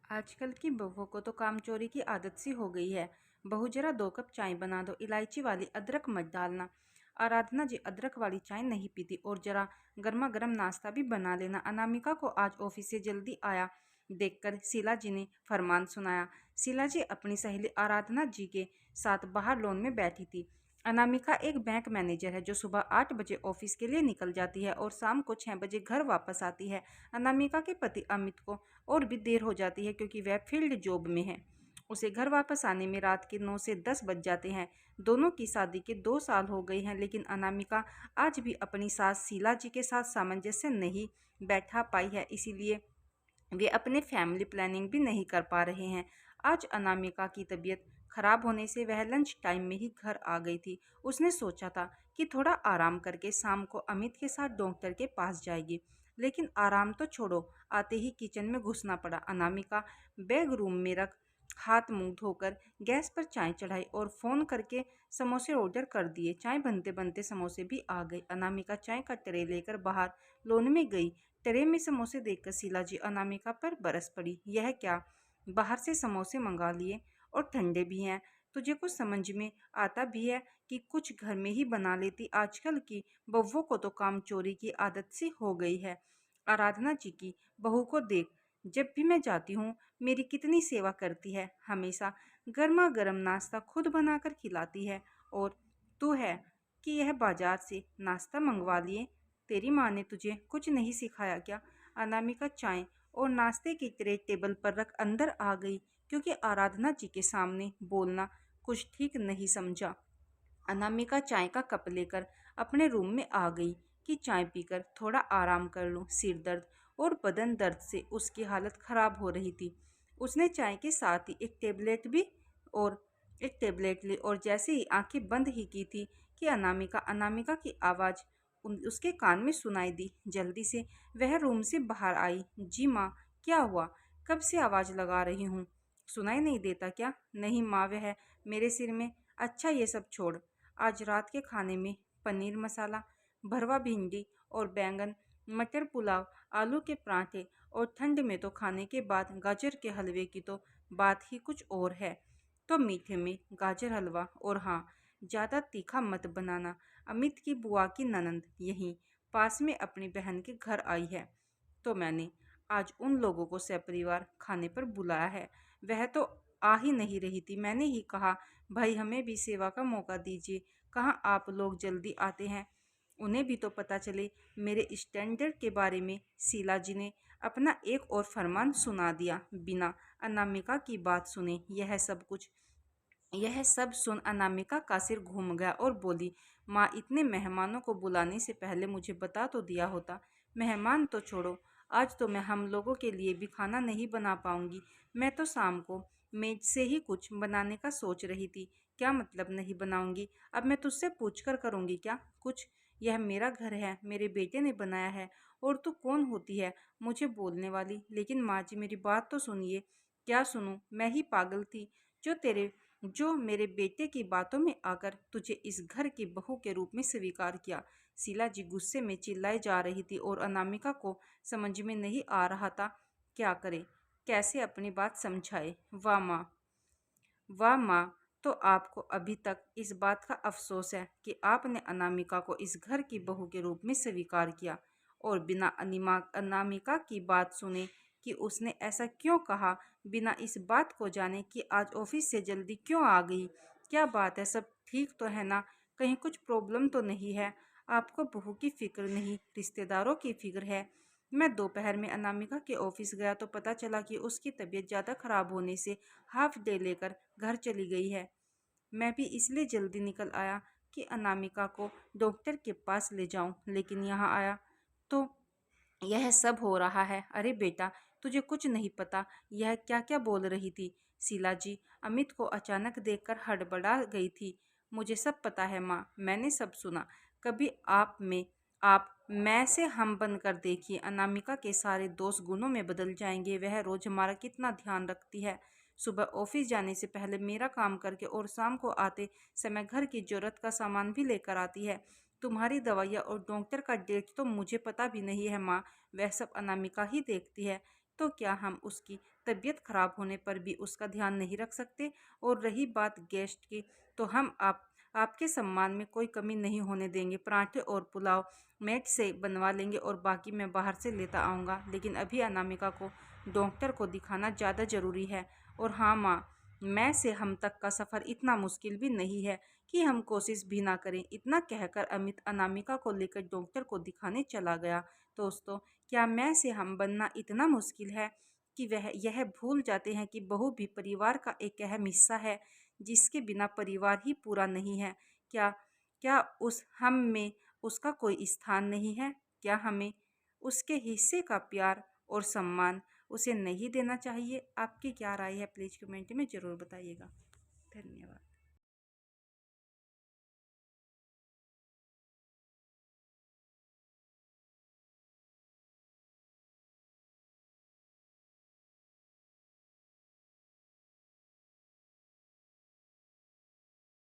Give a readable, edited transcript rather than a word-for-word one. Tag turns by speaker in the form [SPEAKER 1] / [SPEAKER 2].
[SPEAKER 1] आजकल की बहुओं को तो काम चोरी की आदत सी हो गई है। बहू जरा 2 कप चाय बना दो, इलायची वाली, अदरक मत डालना। आराधना जी अदरक वाली चाय नहीं पीती और जरा गर्मा गर्म नाश्ता भी बना लेना। अनामिका को आज ऑफिस से जल्दी आया देखकर शीला जी ने फरमान सुनाया। शीला जी अपनी सहेली आराधना जी के साथ बाहर लॉन में बैठी थी। अनामिका एक बैंक मैनेजर है जो सुबह 8 बजे ऑफिस के लिए निकल जाती है और शाम को 6 बजे घर वापस आती है। अनामिका के पति अमित को और भी देर हो जाती है क्योंकि वह फील्ड जॉब में है। उसे घर वापस आने में रात के 9 से 10 बज जाते हैं। दोनों की शादी के 2 साल हो गए हैं, लेकिन अनामिका आज भी अपनी सास शीला जी के साथ सामंजस्य नहीं बैठा पाई है, इसीलिए वे अपने फैमिली प्लानिंग भी नहीं कर पा रहे हैं। आज अनामिका की तबीयत खराब होने से वह लंच टाइम में ही घर आ गई थी। उसने सोचा था कि थोड़ा आराम करके शाम को अमित के साथ डॉक्टर के पास जाएगी, लेकिन आराम तो छोड़ो, आते ही किचन में घुसना पड़ा। अनामिका बैग रूम में रख हाथ मुंह धोकर गैस पर चाय चढ़ाई और फ़ोन करके समोसे ऑर्डर कर दिए। चाय बनते बनते समोसे भी आ गए। अनामिका चाय का ट्रे लेकर बाहर लोन में गई। ट्रे में समोसे देखकर शीला जी अनामिका पर बरस पड़ी। यह क्या, बाहर से समोसे मंगा लिए और ठंडे भी हैं। तुझे कुछ समझ में आता भी है कि कुछ घर में ही बना लेती। आजकल की बहुओं को तो काम चोरी की आदत सी हो गई है। आराधना जी की बहू को देख, जब भी मैं जाती हूँ मेरी कितनी सेवा करती है, हमेशा गर्मा गर्म नाश्ता खुद बनाकर खिलाती है। और तू है कि यह बाजार से नाश्ता मंगवा लिए। तेरी माँ ने तुझे कुछ नहीं सिखाया क्या? अनामिका चाय और नाश्ते की ट्रे टेबल पर रख अंदर आ गई क्योंकि आराधना जी के सामने बोलना कुछ ठीक नहीं समझा। अनामिका चाय का कप लेकर अपने रूम में आ गई कि चाय पीकर थोड़ा आराम कर लूं। सिर दर्द और बदन दर्द से उसकी हालत खराब हो रही थी। उसने चाय के साथ ही एक टेबलेट ली और जैसे ही आंखें बंद ही की थी कि अनामिका की आवाज़ उसके कान में सुनाई दी। जल्दी से वह रूम से बाहर आई। जी माँ, क्या हुआ? कब से आवाज़ लगा रही हूँ, सुनाई नहीं देता क्या? नहीं माँ, वह मेरे सिर में। अच्छा ये सब छोड़, आज रात के खाने में पनीर मसाला, भरवा भिंडी और बैंगन, मटर पुलाव, आलू के पराठे और ठंड में तो खाने के बाद गाजर के हलवे की तो बात ही कुछ और है। तो मीठे में गाजर हलवा, और हाँ, ज़्यादा तीखा मत बनाना। अमित की बुआ की ननंद यहीं पास में अपनी बहन के घर आई है, तो मैंने आज उन लोगों को सपरिवार खाने पर बुलाया है। वह तो आ ही नहीं रही थी। मैंने ही कहा, भाई हमें भी सेवा का मौका दीजिए। कहाँ आप लोग जल्दी आते हैं, उन्हें भी तो पता चले मेरे स्टैंडर्ड के बारे में। शीला जी ने अपना एक और फरमान सुना दिया। बिना अनामिका की बात सुने यह सब सुन अनामिका का सिर घूम गया और बोली, माँ, इतने मेहमानों को बुलाने से पहले मुझे बता तो दिया होता। मेहमान तो छोड़ो, आज तो मैं हम लोगों के लिए भी खाना नहीं बना पाऊंगी। मैं तो शाम को मेज से ही कुछ बनाने का सोच रही थी। क्या मतलब नहीं बनाऊंगी? अब मैं तुझसे पूछ कर करूंगी क्या कुछ? यह मेरा घर है, मेरे बेटे ने बनाया है, और तू कौन होती है मुझे बोलने वाली? लेकिन माँ जी, मेरी बात तो सुनिए। क्या सुनूं? मैं ही पागल थी जो मेरे बेटे की बातों में आकर तुझे इस घर की बहू के रूप में स्वीकार किया। शीला जी गुस्से में चिल्लाई जा रही थी और अनामिका को समझ में नहीं आ रहा था क्या करे, कैसे अपनी बात समझाए। वाह माँ, तो आपको अभी तक इस बात का अफसोस है कि आपने अनामिका को इस घर की बहू के रूप में स्वीकार किया, और बिना अनामिका की बात सुने कि उसने ऐसा क्यों कहा, बिना इस बात को जाने कि आज ऑफिस से जल्दी क्यों आ गई। क्या बात है, सब ठीक तो है ना? कहीं कुछ प्रॉब्लम तो नहीं है? आपको बहू की फिक्र नहीं, रिश्तेदारों की फिक्र है। मैं दोपहर में अनामिका के ऑफिस गया तो पता चला कि उसकी तबीयत ज़्यादा खराब होने से हाफ डे लेकर घर चली गई है। मैं भी इसलिए जल्दी निकल आया कि अनामिका को डॉक्टर के पास ले जाऊं, लेकिन यहाँ आया तो यह सब हो रहा है। अरे बेटा, तुझे कुछ नहीं पता, यह क्या क्या बोल रही थी? शीला जी अमित को अचानक देखकर हड़बड़ा गई थी। मुझे सब पता है माँ, मैंने सब सुना। कभी आप मैं से हम बनकर देखिए, अनामिका के सारे दोस्त गुणों में बदल जाएंगे। वह रोज हमारा कितना ध्यान रखती है। सुबह ऑफिस जाने से पहले मेरा काम करके और शाम को आते समय घर की जरूरत का सामान भी लेकर आती है। तुम्हारी दवाइयाँ और डॉक्टर का डेट तो मुझे पता भी नहीं है माँ, वह सब अनामिका ही देखती है। तो क्या हम उसकी तबीयत खराब होने पर भी उसका ध्यान नहीं रख सकते? और रही बात गेस्ट की, तो हम आपके सम्मान में कोई कमी नहीं होने देंगे। पराठे और पुलाव मेड से बनवा लेंगे और बाकी मैं बाहर से लेता आऊँगा। लेकिन अभी अनामिका को डॉक्टर को दिखाना ज़्यादा ज़रूरी है। और हाँ माँ, मैं से हम तक का सफ़र इतना मुश्किल भी नहीं है कि हम कोशिश भी ना करें। इतना कहकर अमित अनामिका को लेकर डॉक्टर को दिखाने चला गया। दोस्तों, क्या मैं से हम बनना इतना मुश्किल है कि वह यह भूल जाते हैं कि बहू भी परिवार का एक अहम हिस्सा है, जिसके बिना परिवार ही पूरा नहीं है? क्या क्या उस हम में उसका कोई स्थान नहीं है? क्या हमें उसके हिस्से का प्यार और सम्मान उसे नहीं देना चाहिए? आपकी क्या राय है? प्लीज़ कमेंट में ज़रूर बताइएगा। धन्यवाद।